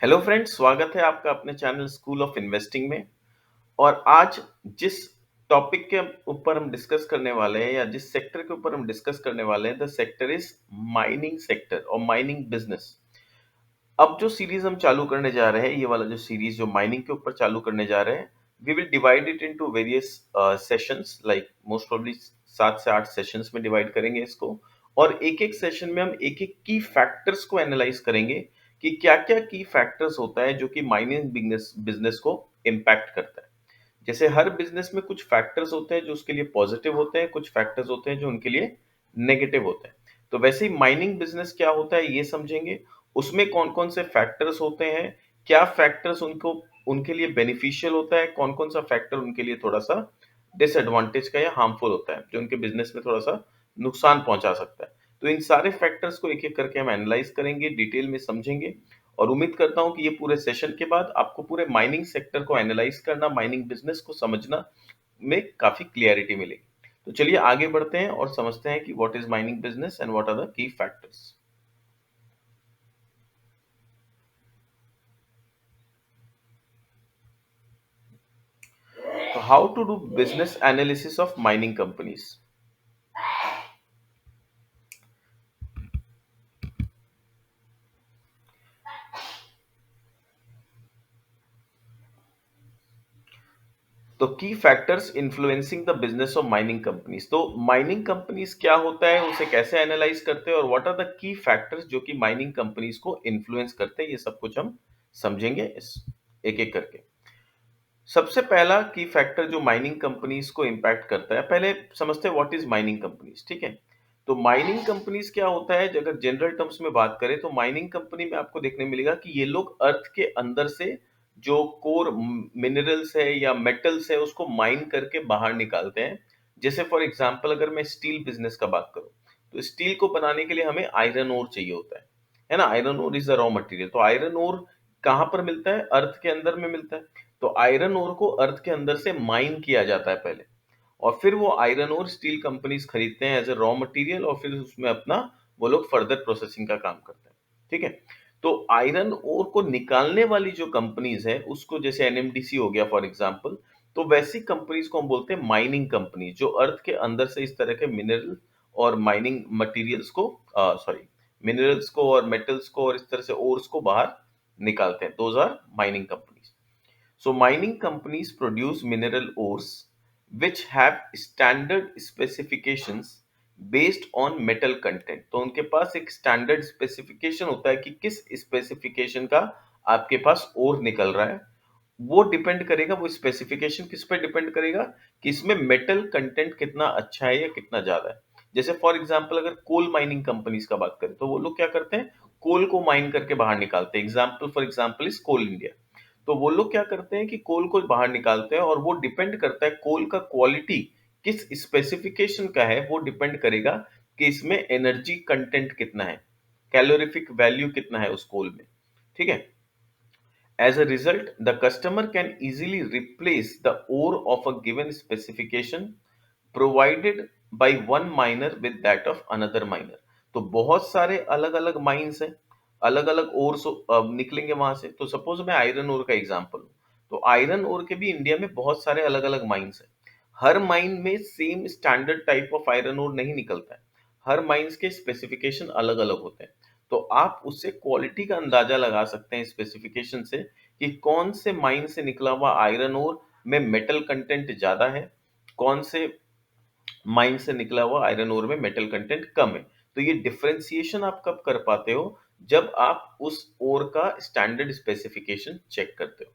Hello friends, स्वागत है आपका अपने चैनल स्कूल ऑफ इन्वेस्टिंग में। और आज जिस टॉपिक के ऊपर हम डिस्कस करने वाले हैं या जिस सेक्टर के ऊपर हम डिस्कस करने वाले हैं, the sector is mining sector और माइनिंग बिजनेस। अब जो सीरीज हम चालू करने जा रहे हैं, ये वाला जो सीरीज जो माइनिंग के ऊपर चालू करने जा रहे हैं, we will divide it into various sessions, like most probably 7 से 8 सेशंस में डिवाइड करेंगे इसको। और एक एक सेशन में हम एक एक की फैक्टर्स को एनालाइज करेंगे कि क्या क्या की फैक्टर्स होता है जो कि माइनिंग बिजनेस बिजनेस को इम्पैक्ट करता है। जैसे हर बिजनेस में कुछ फैक्टर्स होते हैं जो उसके लिए पॉजिटिव होते हैं, कुछ फैक्टर्स होते हैं जो उनके लिए नेगेटिव होते हैं। तो वैसे ही माइनिंग बिजनेस क्या होता है ये समझेंगे, उसमें कौन कौन से फैक्टर्स होते हैं, क्या फैक्टर्स उनको उनके लिए बेनिफिशियल होता है, कौन कौन सा फैक्टर उनके लिए थोड़ा सा डिसएडवांटेज का या हार्मफुल होता है, जो उनके बिजनेस में थोड़ा सा नुकसान पहुंचा सकता है। तो इन सारे फैक्टर्स को एक एक करके हम एनालाइज करेंगे, डिटेल में समझेंगे। और उम्मीद करता हूं कि ये पूरे सेशन के बाद आपको पूरे माइनिंग सेक्टर को एनालाइज करना, माइनिंग बिजनेस को समझना में काफी क्लियरिटी मिलेगी। तो चलिए आगे बढ़ते हैं और समझते हैं कि what is mining business and what are the key factors. So how to do business analysis of mining companies? तो key factors influencing the business of mining companies. तो माइनिंग कंपनीज क्या होता है, उसे कैसे एनालाइज करते हैं और what are the key factors जो कि माइनिंग कंपनीज को इन्फ्लुएंस करते हैं, ये सब कुछ हम समझेंगे इस एक एक करके। सबसे पहला की फैक्टर जो माइनिंग कंपनीज को इम्पैक्ट करता है, पहले समझते हैं व्हाट इज माइनिंग कंपनीज। ठीक है, तो माइनिंग कंपनीज क्या होता है, अगर जनरल टर्म्स में बात करें तो माइनिंग कंपनी में आपको देखने मिलेगा कि ये लोग अर्थ के अंदर से जो कोर मिनरल्स है या मेटल्स है उसको माइन करके बाहर निकालते हैं। जैसे फॉर एग्जांपल अगर मैं स्टील बिजनेस का बात करूं, तो स्टील को बनाने के लिए हमें आयरन ओर चाहिए होता है ना। Iron ore is the raw material. तो आयरन ओर कहाँ पर मिलता है, अर्थ के अंदर में मिलता है। तो आयरन ओर को अर्थ के अंदर से माइन किया जाता है पहले, और फिर वो आयरन ओर स्टील कंपनीज खरीदते हैं एज ए रॉ मटेरियल, और फिर उसमें अपना वो लोग फर्दर प्रोसेसिंग का काम करते हैं। ठीक है, तो आयरन ओर को निकालने वाली जो कंपनीज है उसको, जैसे एनएमडीसी हो गया फॉर एग्जांपल, तो वैसी कंपनीज को हम बोलते हैं माइनिंग कंपनी, जो अर्थ के अंदर से इस तरह के मिनरल और माइनिंग मटेरियल्स को, सॉरी, मिनरल्स को और मेटल्स को और इस तरह से ओर्स को बाहर निकालते हैं। Those are mining companies. So mining companies produce mineral ores which have standard specifications based on metal content। तो उनके पास एक स्टैंडर्ड स्पेसिफिकेशन होता है कि किस स्पेसिफिकेशन का आपके पास ओर निकल रहा है। वो डिपेंड करेगा, वो स्पेसिफिकेशन किस पे डिपेंड करेगा कि इसमें मेटल कंटेंट कितना अच्छा है या कितना ज्यादा है। जैसे फॉर एग्जांपल अगर कोल माइनिंग कंपनीज का बात करें, तो वो लोग क्या करते हैं, कोल को माइन करके बाहर निकालते हैं। Example for example is Coal India. तो वो लोग क्या करते हैं कि कोल को बाहर निकालते हैं, और वो डिपेंड करता है कोल का क्वालिटी किस स्पेसिफिकेशन का है, वो डिपेंड करेगा कि इसमें एनर्जी कंटेंट कितना है, कैलोरीफिक वैल्यू कितना है उस कोल में। ठीक है, as a result, the customer can easily replace the ore of a given specification provided by one miner with that of another miner। तो बहुत सारे अलग अलग माइंस हैं, अलग अलग ओर निकलेंगे वहां से। तो सपोज मैं आयरन ओर का एग्जांपल हूं, तो आयरन ओर के भी इंडिया में बहुत सारे अलग अलग माइंस हैं। हर माइन में same standard type of iron ore नहीं निकलता है, हर माइंस के स्पेसिफिकेशन अलग अलग होते हैं। तो आप उससे क्वालिटी का अंदाजा लगा सकते हैं स्पेसिफिकेशन से कि कौन से माइन से निकला हुआ आयरन ओर में मेटल कंटेंट ज्यादा है, कौन से माइन से निकला हुआ आयरन ओर में मेटल कंटेंट कम है। तो ये डिफरेंशिएशन आप कब कर पाते हो, जब आप उस ओर का स्टैंडर्ड स्पेसिफिकेशन चेक करते हो।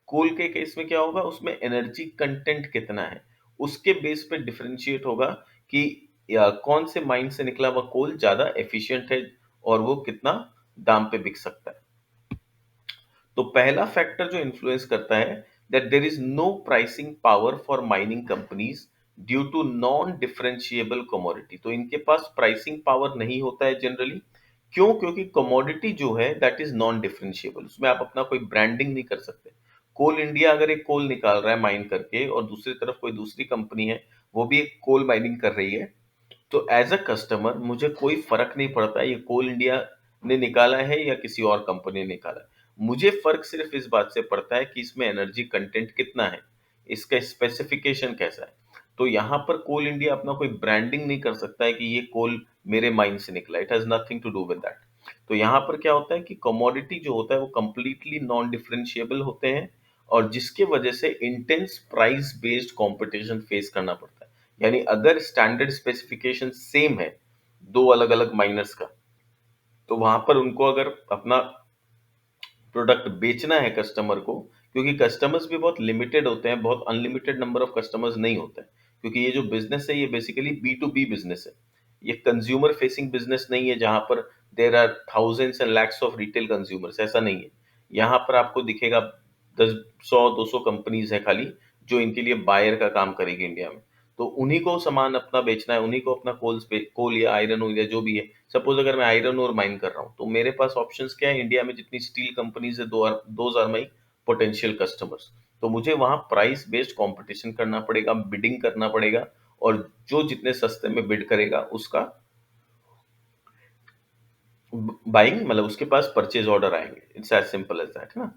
कोल के केस में क्या होगा, उसमें एनर्जी कंटेंट कितना है, उसके बेस पे डिफरेंशिएट होगा कि कौन से माइन से निकला हुआ कोल ज्यादा एफिशिएंट है और वो कितना दाम पे बिक सकता है। तो पहला फैक्टर जो इन्फ्लुएंस करता है, that there is no pricing power for mining companies due to non differentiable commodity. तो इनके पास प्राइसिंग पावर नहीं होता है जनरली। क्यों? क्योंकि कमोडिटी जो है दैट इज नॉन डिफरेंशिएबल, उसमें आप अपना कोई ब्रांडिंग नहीं कर सकते। कोल इंडिया अगर एक कोल निकाल रहा है माइन करके, और दूसरी तरफ कोई दूसरी कंपनी है वो भी एक कोल माइनिंग कर रही है, तो एज अ कस्टमर मुझे कोई फर्क नहीं पड़ता ये कोल इंडिया ने निकाला है या किसी और कंपनी ने निकाला है। मुझे फ़र्क सिर्फ़ इस बात से पड़ता है कि इसमें एनर्जी कंटेंट कितना है, इसका स्पेसिफ़िकेशन कैसा है। तो यहाँ पर कोल इंडिया अपना कोई ब्रांडिंग नहीं कर सकता है कि ये कोल मेरे माइन से निकला है, it has nothing to do with that. तो यहाँ पर क्या होता है कि कमोडिटी जो होता है वो कंप्लीटली नॉन डिफरेंशिएबल होते हैं और जिसकी वजह से intense price based competition face करना पड़ता है। यानी अगर स्टैंडर्ड स्पेसिफिकेशन सेम है दो अलग-अलग माइनर्स का, तो वहां पर उनको अगर अपना प्रोडक्ट बेचना है कस्टमर को, क्योंकि कस्टमर्स भी बहुत लिमिटेड होते हैं, बहुत अनलिमिटेड नंबर ऑफ कस्टमर्स नहीं होते हैं, क्योंकि ये जो बिजनेस है ये basically B to B business है। ये कंज्यूमर फेसिंग बिजनेस नहीं है जहां पर there are thousands and lakhs of retail consumers, ऐसा नहीं है। यहाँ पर आपको दिखेगा 10 100 200 कंपनीज है खाली जो इनके लिए बायर का काम करेगी इंडिया में। तो उन्हीं को सामान अपना बेचना है, उन्हीं को अपना कोल या आयरन ओर या जो भी है। सपोज अगर मैं आयरन ओर माइन कर रहा हूँ तो मेरे पास ऑप्शंस क्या है, इंडिया में जितनी स्टील कंपनीज है those are my potential customers. तो मुझे वहां प्राइस बेस्ड कंपटीशन करना पड़ेगा, बिडिंग करना पड़ेगा, और जो जितने सस्ते में बिड करेगा उसका बाइंग मतलब उसके पास परचेज ऑर्डर आएंगे। It's as simple as that ना।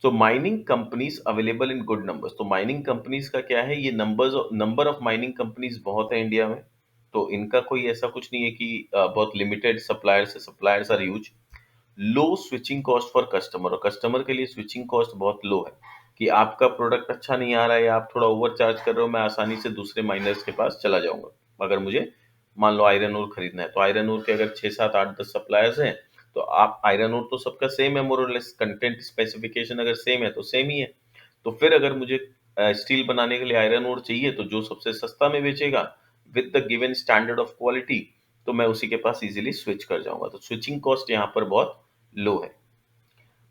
So mining companies available in good numbers. तो माइनिंग कंपनीज का क्या है, ये नंबर ऑफ माइनिंग कंपनीज बहुत है इंडिया में। तो इनका कोई ऐसा कुछ नहीं है कि बहुत लिमिटेड सप्लायर्स है, suppliers are huge. Low switching cost for customer, और कस्टमर के लिए स्विचिंग कॉस्ट बहुत लो है कि आपका प्रोडक्ट अच्छा नहीं आ रहा है या आप थोड़ा ओवर चार्ज कर रहे हो, मैं आसानी से दूसरे माइनर्स के पास चला जाऊंगा। अगर मुझे मान लो आयरन ओर खरीदना है तो आयरन ओर के अगर 6 7 8 10 सप्लायर्स हैं, तो आप आयरन ओर तो सबका सेम है, मोर और लेस कंटेंट स्पेसिफिकेशन अगर सेम है तो सेम ही है। तो फिर अगर मुझे स्टील बनाने के लिए आयरन ओर चाहिए तो जो सबसे सस्ता में बेचेगा with the given standard of quality, तो मैं उसी के पास इजीली स्विच कर जाऊंगा। तो स्विचिंग कॉस्ट यहाँ पर बहुत लो है।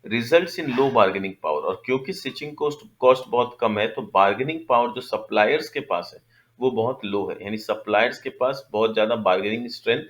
Results in low bargaining power, और क्योंकि स्विचिंग कॉस्ट कॉस्ट बहुत कम है तो बार्गेनिंग पावर जो सप्लायर्स के पास है वो बहुत लो है। यानी सप्लायर्स के पास बहुत ज्यादा बार्गेनिंग स्ट्रेंथ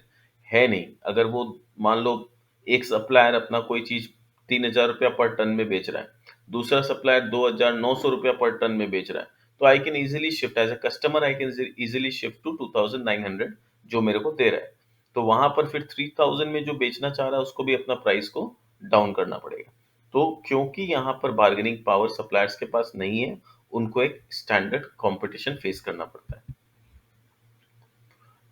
है नहीं। अगर वो मान लो एक सप्लायर अपना कोई चीज 3,000 रुपया पर टन में बेच रहा है, दूसरा सप्लायर 2,900 रुपया पर टन में बेच रहा है, तो I can easily shift as a customer, I can easily shift to 2,900 जो मेरे को दे रहा है। तो वहां पर फिर 3,000 में जो बेचना चाह रहा है उसको भी अपना प्राइस को डाउन करना पड़ेगा। तो क्योंकि यहाँ पर बार्गेनिंग पावर सप्लायर्स के पास नहीं है, उनको एक स्टैंडर्ड कंपटीशन फेस करना पड़ता है।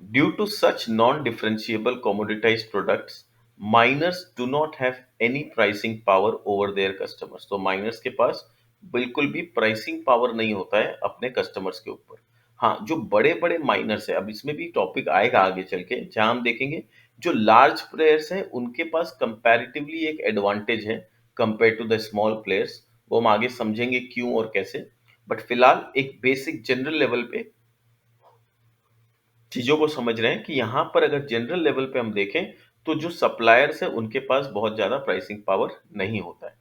Due to such non-differentiable commoditized products, miners do not have any pricing power over their customers। तो माइनर्स के पास बिल्कुल भी प्राइसिंग पावर नहीं होता है अपने कस्टमर्स के ऊपर। हाँ, जो बड़े बड़े माइनर्स है, अब इसमें भी टॉपिक आएगा आगे चल के जहां हम देखेंगे जो लार्ज प्लेयर्स हैं उनके पास कंपैरेटिवली एक एडवांटेज है compare to the small players. वो हम आगे समझेंगे क्यों और कैसे। बट फिलहाल एक बेसिक जनरल लेवल पे चीजों को समझ रहे हैं कि यहाँ पर अगर जनरल लेवल पे हम देखें तो जो सप्लायर्स है उनके पास बहुत ज्यादा प्राइसिंग पावर नहीं होता है।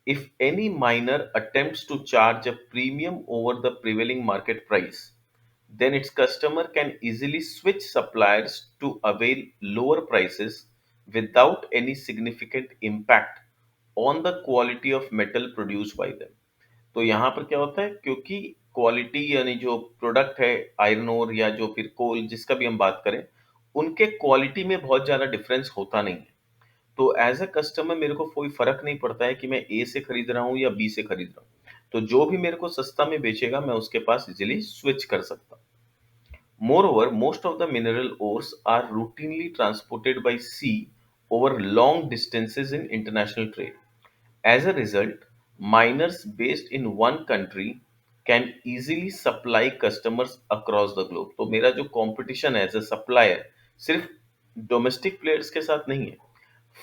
If any miner attempts to charge a premium over the prevailing market price, then its customer can easily switch suppliers to avail lower prices without any significant impact on the quality of metal produced by them। तो यहाँ पर क्या होता है, क्योंकि quality यानी जो product है आयरन ओर या जो फिर कोल जिसका भी हम बात करें, उनके क्वालिटी में बहुत ज्यादा डिफरेंस होता नहीं है। तो एज अ कस्टमर मेरे को कोई फर्क नहीं पड़ता है कि मैं ए से खरीद रहा हूँ या बी से खरीद रहा हूँ। तो जो भी मेरे को सस्ता में बेचेगा मैं उसके पास इजिली स्विच कर सकता हूँ। Moreover, most of the mineral ores are routinely transported by sea over long distances in international trade. As a result, miners based in one country can easily supply customers across the globe। तो मेरा जो competition है as a supplier सिर्फ domestic players के साथ नहीं है,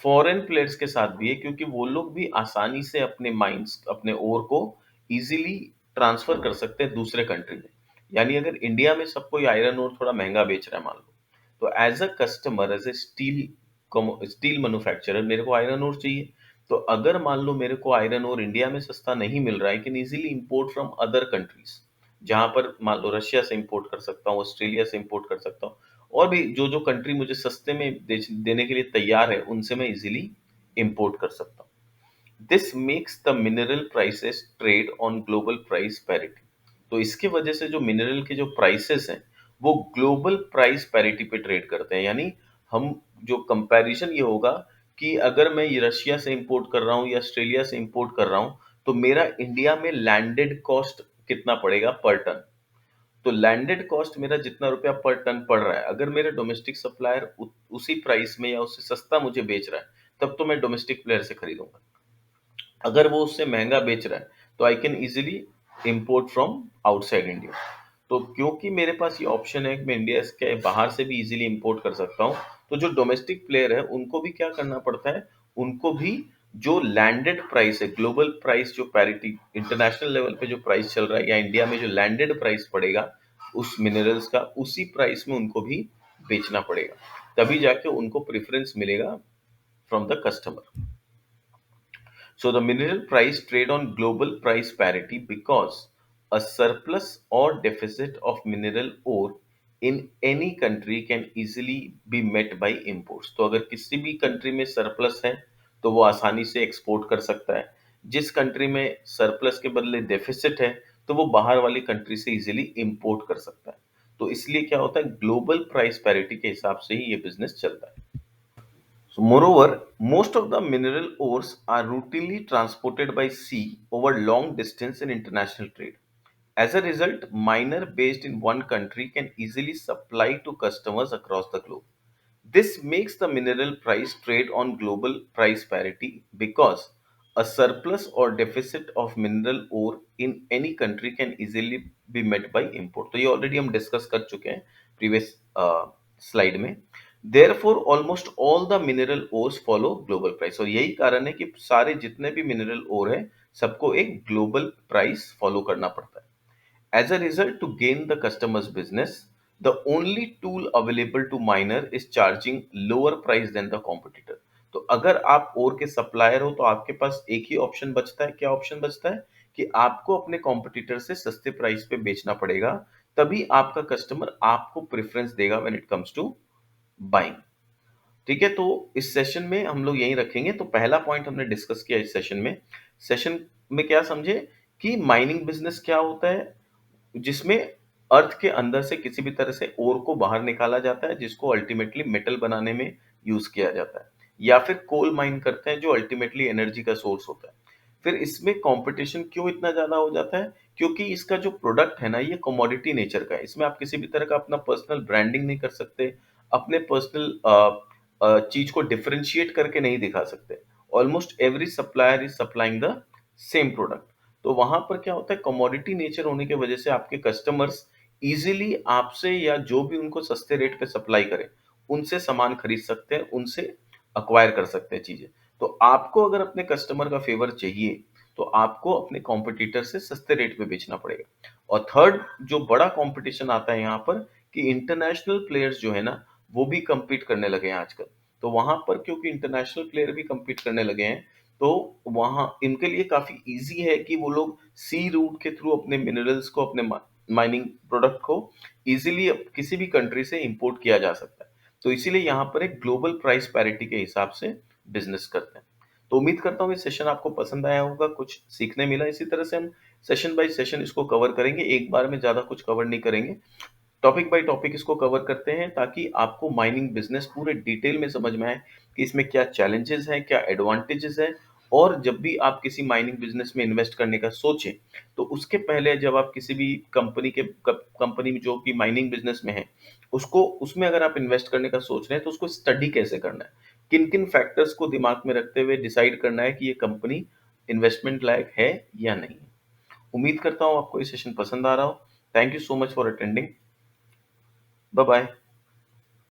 foreign players के साथ भी है, क्योंकि वो लोग भी आसानी से अपने माइंस अपने ओर को इजीली ट्रांसफर कर सकते हैं दूसरे कंट्री में। यानी अगर इंडिया में सब कोई आयरन ओर थोड़ा महंगा बेच रहा है मान लो, तो as a customer as a steel manufacturer मेरे को आयरन ओर चाहिए। तो अगर मान लो मेरे को आयरन ओर इंडिया में सस्ता नहीं मिल रहा है, can easily import from other countries, जहां पर मान लो रशिया से इंपोर्ट कर सकता हूँ, ऑस्ट्रेलिया से इंपोर्ट कर सकता हूँ, और भी जो जो कंट्री मुझे सस्ते में देने के लिए तैयार है उनसे मैं इजीली इंपोर्ट कर सकता हूँ। This makes the mineral prices trade on global price parity. तो इसके वजह से जो मिनरल के जो प्राइसेस हैं वो ग्लोबल प्राइस पैरिटी पे ट्रेड करते हैं। यानी हम जो कंपैरिजन ये होगा कि अगर मैं ये रशिया से इंपोर्ट कर रहा हूँ या ऑस्ट्रेलिया से इंपोर्ट कर रहा हूँ, तो मेरा इंडिया में लैंडेड कॉस्ट कितना पड़ेगा पर टन। तो लैंडेड कॉस्ट मेरा जितना रुपया पर टन पड़ रहा है, अगर मेरे डोमेस्टिक सप्लायर उसी प्राइस में या उससे सस्ता मुझे बेच रहा है, तब तो मैं डोमेस्टिक प्लेयर से खरीदूंगा। अगर वो उससे महंगा बेच रहा है, तो I can easily import from outside India. तो क्योंकि मेरे पास ये ऑप्शन है कि मैं इंडिया के बाहर से भी इजीली इंपोर्ट कर सकता हूँ, तो जो डोमेस्टिक प्लेयर है उनको भी क्या करना पड़ता है, उनको भी जो लैंडेड प्राइस है, ग्लोबल प्राइस जो पैरिटी इंटरनेशनल लेवल पे जो प्राइस चल रहा है, या इंडिया में जो लैंडेड प्राइस पड़ेगा उस मिनरल्स का, उसी प्राइस में उनको भी बेचना पड़ेगा। तभी जाके उनको प्रेफरेंस मिलेगा from the customer. So the mineral price trade on global price parity because a surplus or deficit of mineral ore in any country can easily be met by imports। तो अगर किसी भी कंट्री में surplus है तो वो आसानी से एक्सपोर्ट कर सकता है। जिस कंट्री में सरप्लस के बदले डेफिसिट है तो वो बाहर वाली कंट्री से इजीली इंपोर्ट कर सकता है। तो इसलिए क्या होता है, ग्लोबल प्राइस पैरिटी के हिसाब से ही ये बिजनेस चलता है। So moreover, most of the mineral ores are routinely transported by sea over long distance in international trade. As a result, miner based in one country can easily supply to customers across the globe. This makes the mineral price trade on global price parity because a surplus or deficit of mineral ore in any country can easily be met by import। तो ये already हम discuss कर चुके हैं previous slide में। Therefore, almost all the mineral ores follow global price। और यही कारण है कि सारे जितने भी मिनरल ओर है सबको एक ग्लोबल प्राइस फॉलो करना पड़ता है। As a result, to gain the customer's business, the only tool available to miner is charging lower price than the competitor। तो अगर आप ओर के सप्लायर हो तो आपके पास एक ही ऑप्शन बचता है। क्या ऑप्शन बचता है कि आपको अपने कॉम्पिटिटर से सस्ते प्राइस पे बेचना पड़ेगा, तभी आपका कस्टमर आपको प्रेफरेंस देगा when it comes to buying. ठीक है, तो इस सेशन में हम लोग यही रखेंगे। तो पहला पॉइंट हमने डिस्कस किया इस सेशन में क्या समझे कि माइनिंग बिजनेस क्या होता है, जिसमें अर्थ के अंदर से किसी भी तरह से ओर को बाहर निकाला जाता है, जिसको अल्टीमेटली मेटल बनाने में यूज किया जाता है, या फिर कोल माइन करते हैं जो अल्टीमेटली एनर्जी का सोर्स होता है। फिर इसमें कंपटीशन क्यों इतना ज्यादा हो जाता है, क्योंकि इसका जो प्रोडक्ट है ना, ये कमोडिटी नेचर का है। इसमें आप किसी भी तरह का अपना पर्सनल ब्रांडिंग नहीं कर सकते, अपने पर्सनल चीज को डिफरेंशिएट करके नहीं दिखा सकते। Almost every supplier is supplying the same product. तो वहां पर क्या होता है, कमोडिटी नेचर होने की वजह से आपके कस्टमर्स इजीली आपसे या जो भी उनको सस्ते रेट पे सप्लाई करे उनसे सामान खरीद सकते हैं, उनसे अक्वायर कर सकते हैं चीजें। तो आपको अगर अपने कस्टमर का फेवर चाहिए तो आपको अपने कॉम्पिटिटर से सस्ते रेट पे बेचना पड़ेगा। और थर्ड जो बड़ा कंपटीशन आता है यहाँ पर, कि इंटरनेशनल प्लेयर्स जो है ना वो भी compete करने लगे हैं आजकल। तो वहां पर क्योंकि इंटरनेशनल प्लेयर भी compete करने लगे हैं, तो वहाँ इनके लिए काफी इजी है कि वो लोग सी रूट के थ्रू अपने मिनरल्स को, अपने माइनिंग प्रोडक्ट को इजीली किसी भी कंट्री से इंपोर्ट किया जा सकता है। तो इसीलिए यहाँ पर एक ग्लोबल प्राइस पैरिटी के हिसाब से बिजनेस करते हैं। तो उम्मीद करता हूँ ये सेशन आपको पसंद आया होगा, कुछ सीखने मिला। इसी तरह से हम सेशन बाय सेशन इसको कवर करेंगे, एक बार में ज्यादा कुछ कवर नहीं करेंगे। टॉपिक बाय टॉपिक इसको कवर करते हैं ताकि आपको माइनिंग बिजनेस पूरे डिटेल में समझ में आए कि इसमें क्या चैलेंजेस हैं, क्या एडवांटेजेस हैं। और जब भी आप किसी माइनिंग बिजनेस में इन्वेस्ट करने का सोचें, तो उसके पहले जब आप किसी भी कंपनी जो कि माइनिंग बिजनेस में है, उसको उसमें अगर आप इन्वेस्ट करने का सोच रहे हैं तो उसको स्टडी कैसे करना है, किन किन फैक्टर्स को दिमाग में रखते हुए डिसाइड करना है कि ये कंपनी इन्वेस्टमेंट लायक है या नहीं। उम्मीद करता हूँ आपको ये सेशन पसंद आ रहा हो। Thank you so much for attending. Bye bye.